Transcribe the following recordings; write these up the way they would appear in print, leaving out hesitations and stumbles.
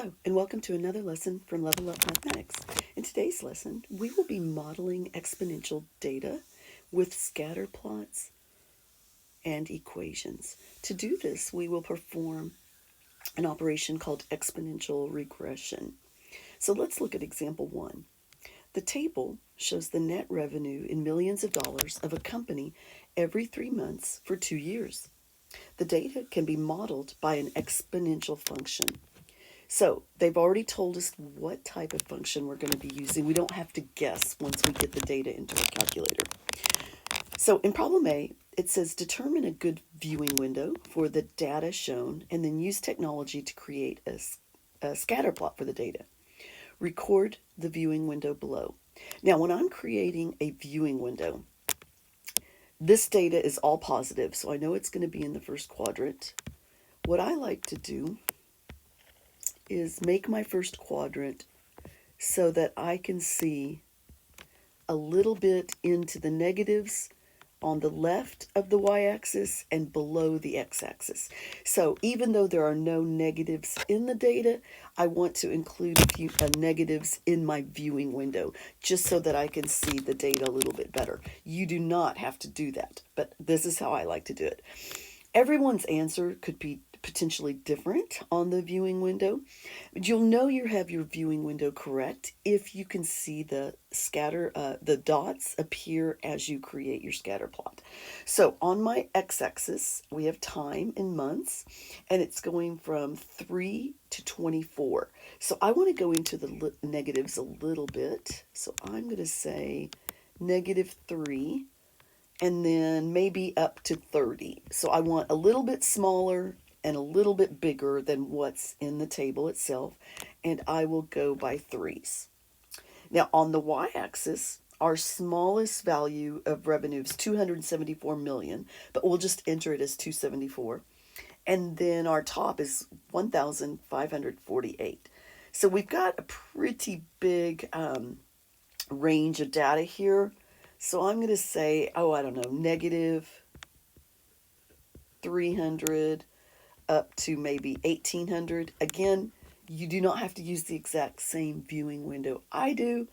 Hello, and welcome to another lesson from Level Up Mathematics. In today's lesson, we will be modeling exponential data with scatter plots and equations. To do this, we will perform an operation called exponential regression. So let's look at example 1. The table shows the net revenue in millions of dollars of a company every 3 months for 2 years. The data can be modeled by an exponential function. So they've already told us what type of function we're going to be using. We don't have to guess once we get the data into our calculator. So in problem A, it says determine a good viewing window for the data shown and then use technology to create a scatter plot for the data. Record the viewing window below. Now, when I'm creating a viewing window, this data is all positive, so I know it's going to be in the first quadrant. What I like to do is make my first quadrant so that I can see a little bit into the negatives on the left of the y-axis and below the x-axis. So even though there are no negatives in the data, I want to include a few negatives in my viewing window just so that I can see the data a little bit better. You do not have to do that, but this is how I like to do it. Everyone's answer could be potentially different on the viewing window, but you'll know you have your viewing window correct if you can see the the dots appear as you create your scatter plot. So on my x-axis, we have time in months, and it's going from 3 to 24. So I want to go into the negatives a little bit. So I'm going to say -3. And then maybe up to 30. So I want a little bit smaller and a little bit bigger than what's in the table itself, and I will go by 3s. Now on the y-axis, our smallest value of revenue is 274 million, but we'll just enter it as 274. And then our top is 1,548. So we've got a pretty big range of data here. So I'm going to say, I don't know, -300 up to maybe 1800. Again, you do not have to use the exact same viewing window I do,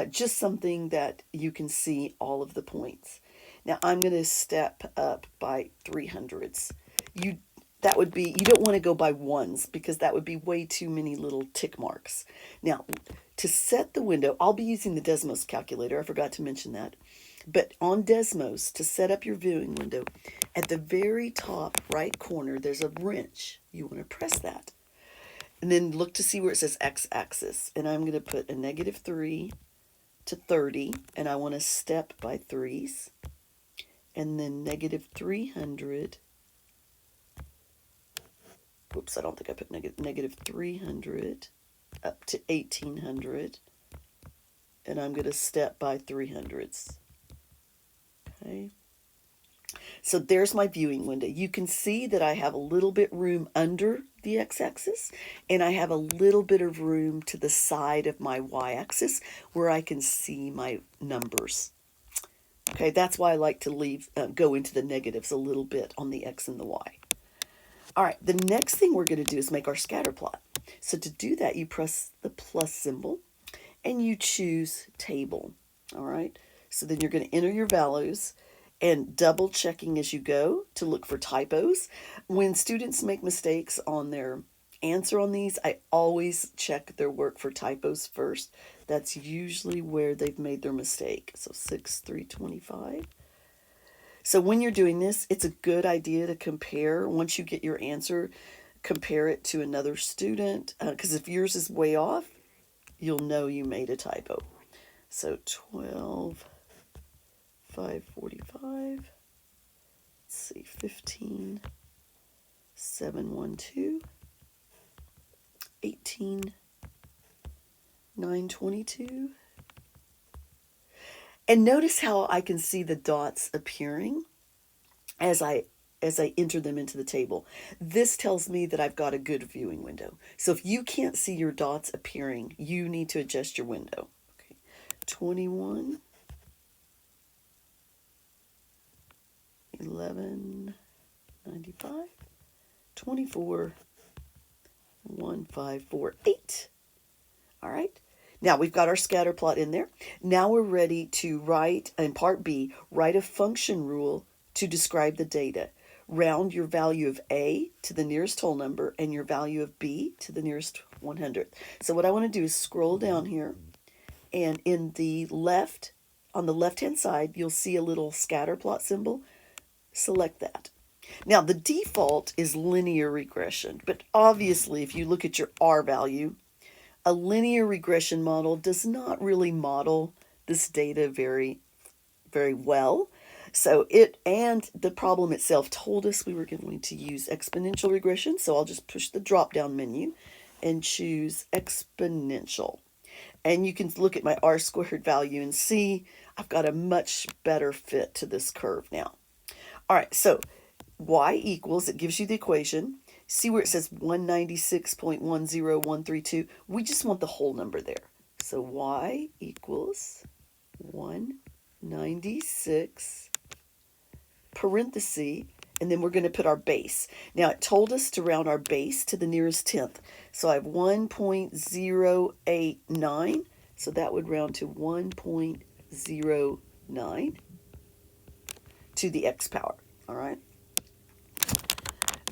just something that you can see all of the points. Now I'm going to step up by 300s. You don't want to go by ones because that would be way too many little tick marks. Now, to set the window, I'll be using the Desmos calculator. I forgot to mention that. But on Desmos, to set up your viewing window, at the very top right corner, there's a wrench. You want to press that. And then look to see where it says x-axis. And I'm going to put a -3 to 30, and I want to step by 3s. And then -300. Whoops, I don't think I put -300 up to 1800. And I'm going to step by 300s. Okay. So there's my viewing window. You can see that I have a little bit room under the x-axis, and I have a little bit of room to the side of my y-axis where I can see my numbers. Okay, that's why I like to go into the negatives a little bit on the x and the y. All right, the next thing we're going to do is make our scatter plot. So to do that, you press the plus symbol and you choose table. All right, so then you're going to enter your values and double checking as you go to look for typos. When students make mistakes on their answer on these, I always check their work for typos first. That's usually where they've made their mistake. So 6,325. So when you're doing this, it's a good idea to compare. Once you get your answer, compare it to another student, because if yours is way off, you'll know you made a typo. So 12,545. Let's see, 15,712. 18,922. And notice how I can see the dots appearing as I enter them into the table. This tells me that I've got a good viewing window. So if you can't see your dots appearing, you need to adjust your window. Okay. 21, 11, 95, 24, 1, 5, 4, 8. All right. Now we've got our scatter plot in there. Now we're ready to write, in part B, write a function rule to describe the data. Round your value of A to the nearest whole number and your value of B to the nearest 100th. So what I want to do is scroll down here, and in the left, on the left-hand side, you'll see a little scatter plot symbol. Select that. Now the default is linear regression, but obviously if you look at your R value, a linear regression model does not really model this data very well. So and the problem itself told us we were going to use exponential regression. So I'll just push the drop down menu and choose exponential. And you can look at my R squared value and see I've got a much better fit to this curve now. All right, so y equals, it gives you the equation. See where it says 196.10132? We just want the whole number there. So y equals 196 parenthesis, and then we're going to put our base. Now it told us to round our base to the nearest tenth. So I have 1.089. So that would round to 1.09 to the x power. All right.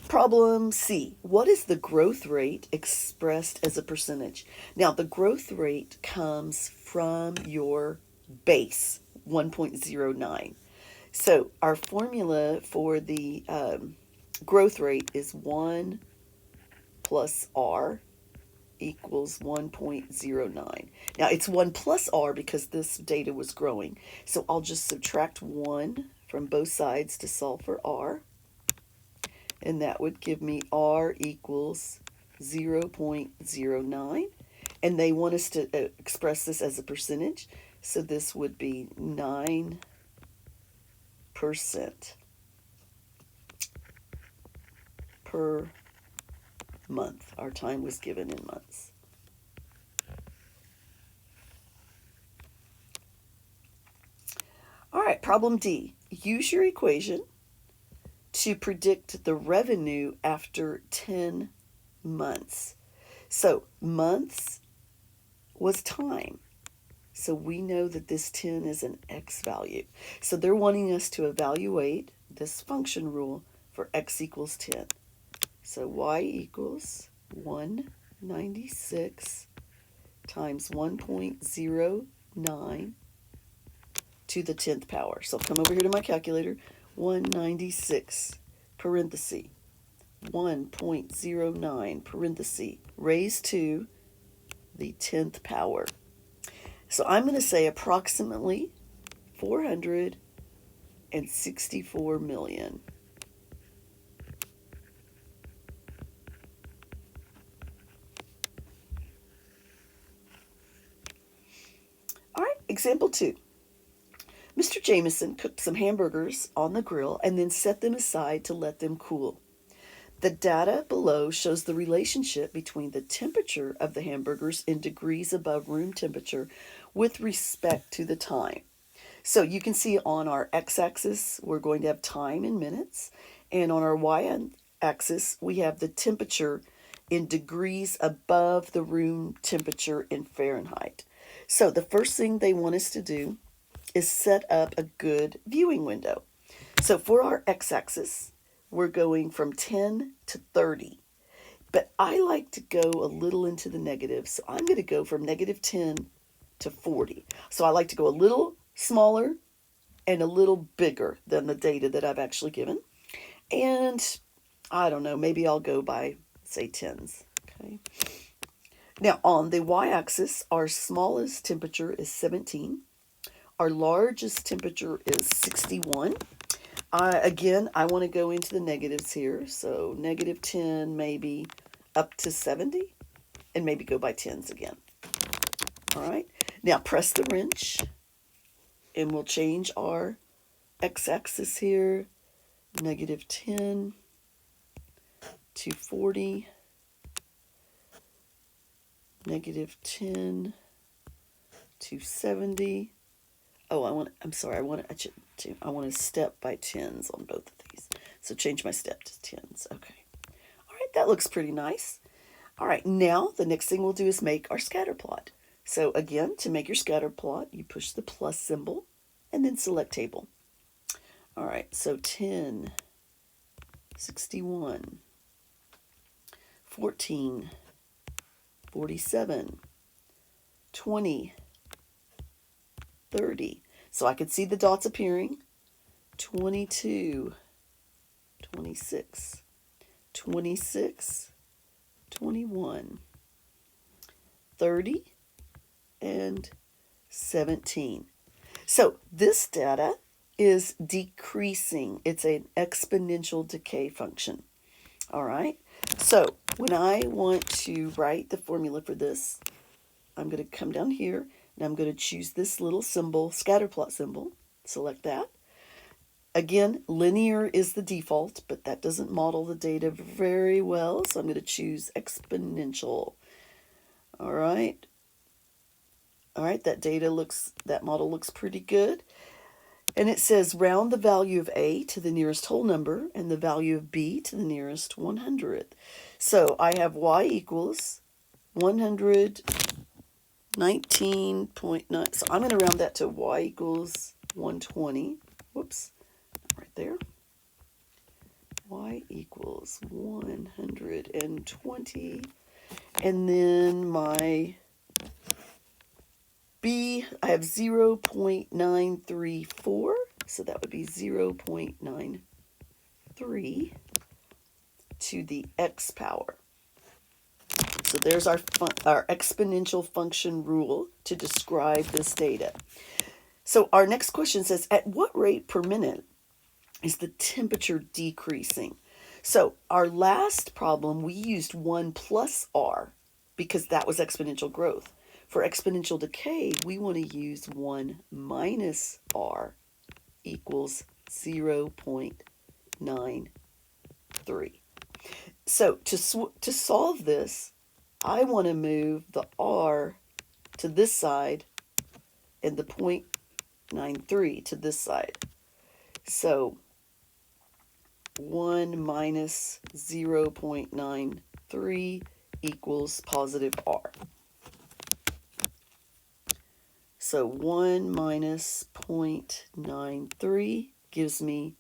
Problem C, what is the growth rate expressed as a percentage? Now, the growth rate comes from your base, 1.09. So our formula for the growth rate is 1 plus R equals 1.09. Now, it's 1 plus R because this data was growing. So I'll just subtract 1 from both sides to solve for R. And that would give me R equals 0.09. And they want us to express this as a percentage. So this would be 9% per month. Our time was given in months. All right, problem D. Use your equation to predict the revenue after 10 months. So months was time. So we know that this 10 is an x value. So they're wanting us to evaluate this function rule for x equals 10. So y equals 196 times 1.09 to the 10th power. So I'll come over here to my calculator. 196 parenthesis 1.09 parenthesis raised to the 10th power. So I'm going to say approximately 464 million. All right, example 2. Mr. Jameson cooked some hamburgers on the grill and then set them aside to let them cool. The data below shows the relationship between the temperature of the hamburgers in degrees above room temperature with respect to the time. So you can see on our x-axis, we're going to have time in minutes, and on our y-axis, we have the temperature in degrees above the room temperature in Fahrenheit. So the first thing they want us to do is set up a good viewing window. So for our x-axis, we're going from 10 to 30. But I like to go a little into the negative, so I'm going to go from negative 10 to 40. So I like to go a little smaller and a little bigger than the data that I've actually given. And I don't know, maybe I'll go by, say, tens. Okay. Now on the y-axis, our smallest temperature is 17. Our largest temperature is 61. Again, I want to go into the negatives here. So negative 10, maybe up to 70, and maybe go by tens again. All right. Now press the wrench, and we'll change our x-axis here. Negative 10 to 40. Negative 10 to 70. Oh, I want to step by tens on both of these. So change my step to tens. Okay. All right, that looks pretty nice. All right, now the next thing we'll do is make our scatter plot. So again, to make your scatter plot, you push the plus symbol and then select table. All right, so 10, 61, 14, 47, 20, 30. So I could see the dots appearing. 22, 26, 26, 21, 30, and 17. So this data is decreasing. It's an exponential decay function. All right. So when I want to write the formula for this, I'm going to come down here and I'm going to choose this little symbol, scatter plot symbol. Select that. Again, linear is the default, but that doesn't model the data very well. So I'm going to choose exponential. All right. All right, that model looks pretty good. And it says round the value of A to the nearest whole number and the value of B to the nearest 100th. So I have Y equals 119.9. So I'm going to round that to Y equals 120. Whoops, right there. Y equals 120. And then my B, I have 0.934, so that would be 0.93 to the x power. So there's our exponential function rule to describe this data. So our next question says, at what rate per minute is the temperature decreasing? So our last problem, we used 1 plus r because that was exponential growth. For exponential decay, we want to use 1 minus r equals 0.93. So to solve this, I want to move the r to this side and the 0.93 to this side. So 1 minus 0.93 equals positive r. So 1 minus 0.93 gives me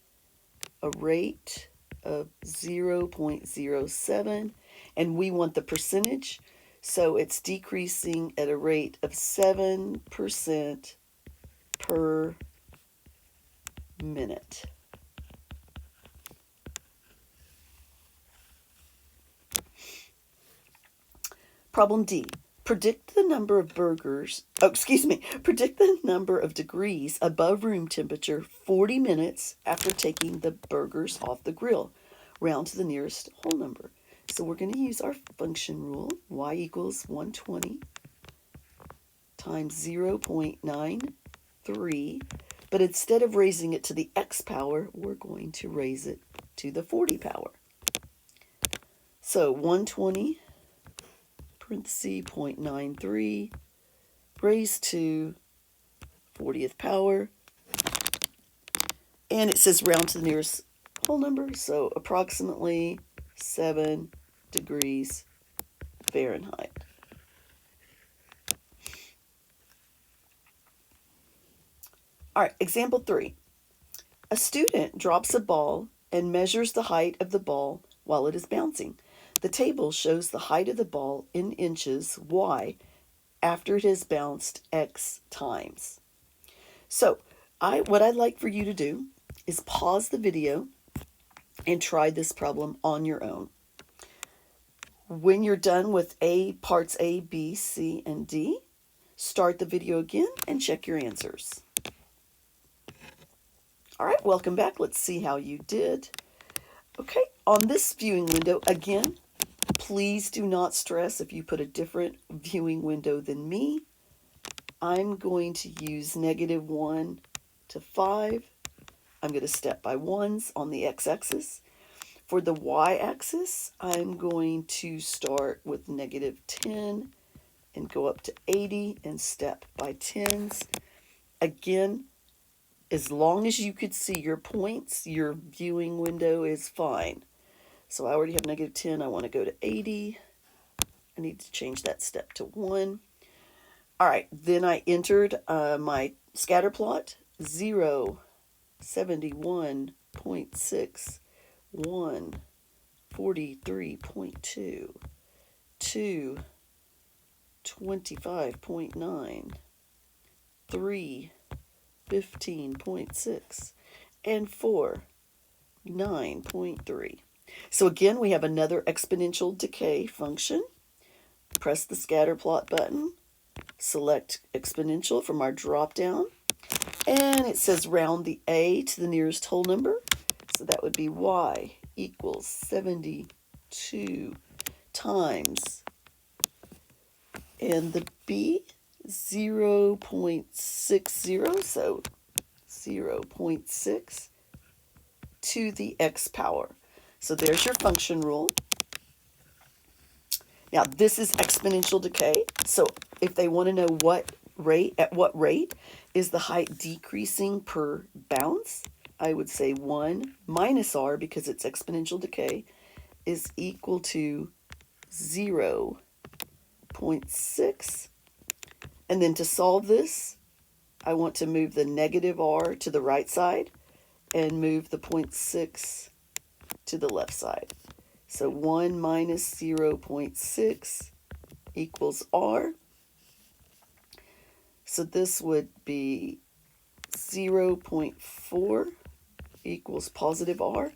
a rate of 0.07, and we want the percentage, so it's decreasing at a rate of 7% per minute. Problem D. Predict the number of predict the number of degrees above room temperature 40 minutes after taking the burgers off the grill. Round to the nearest whole number. So we're going to use our function rule. Y equals 120 times 0.93. But instead of raising it to the x power, we're going to raise it to the 40 power. So 120 parenthesis 0.93 raised to 40th power, and it says round to the nearest whole number, so approximately 7 degrees Fahrenheit. All right, example 3. A student drops a ball and measures the height of the ball while it is bouncing. The table shows the height of the ball in inches, y, after it has bounced x times. So what I'd like for you to do is pause the video and try this problem on your own. When you're done with parts A, B, C, and D, start the video again and check your answers. All right, welcome back. Let's see how you did. Okay, on this viewing window, again, please do not stress if you put a different viewing window than me. I'm going to use -1 to 5. I'm going to step by ones on the x-axis. For the y-axis, I'm going to start with -10 and go up to 80 and step by tens. Again, as long as you could see your points, your viewing window is fine. So I already have -10. I want to go to 80. I need to change that step to 1. All right, then I entered my scatter plot, 0, 71.6, 1, 43.2, 2, 25.9, 3, 15.6, and 4, 9.3. So again, we have another exponential decay function. Press the scatter plot button, select exponential from our drop down, and it says round the a to the nearest whole number. So that would be y equals 72 times, and the b 0.60, so 0.6 to the x power. So there's your function rule. Now this is exponential decay. So if they want to know at what rate is the height decreasing per bounce, I would say 1 minus r, because it's exponential decay, is equal to 0.6. And then to solve this, I want to move the negative r to the right side and move the 0.6 to the left side. So 1 minus 0.6 equals r. So this would be 0.4 equals positive r.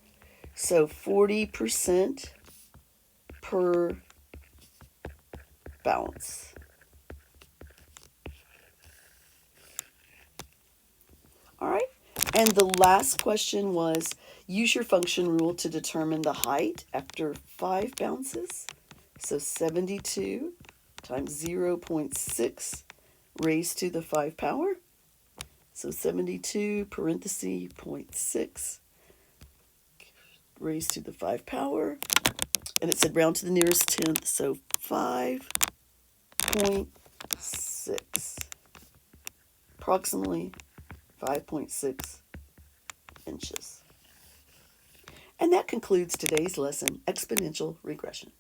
So 40% per bounce. All right. And the last question was, use your function rule to determine the height after 5 bounces. So 72 times 0.6 raised to the 5 power. So 72 parenthesis 0.6 raised to the 5 power. And it said round to the nearest tenth, so 5.6. Approximately 5.6 inches. And that concludes today's lesson, exponential regression.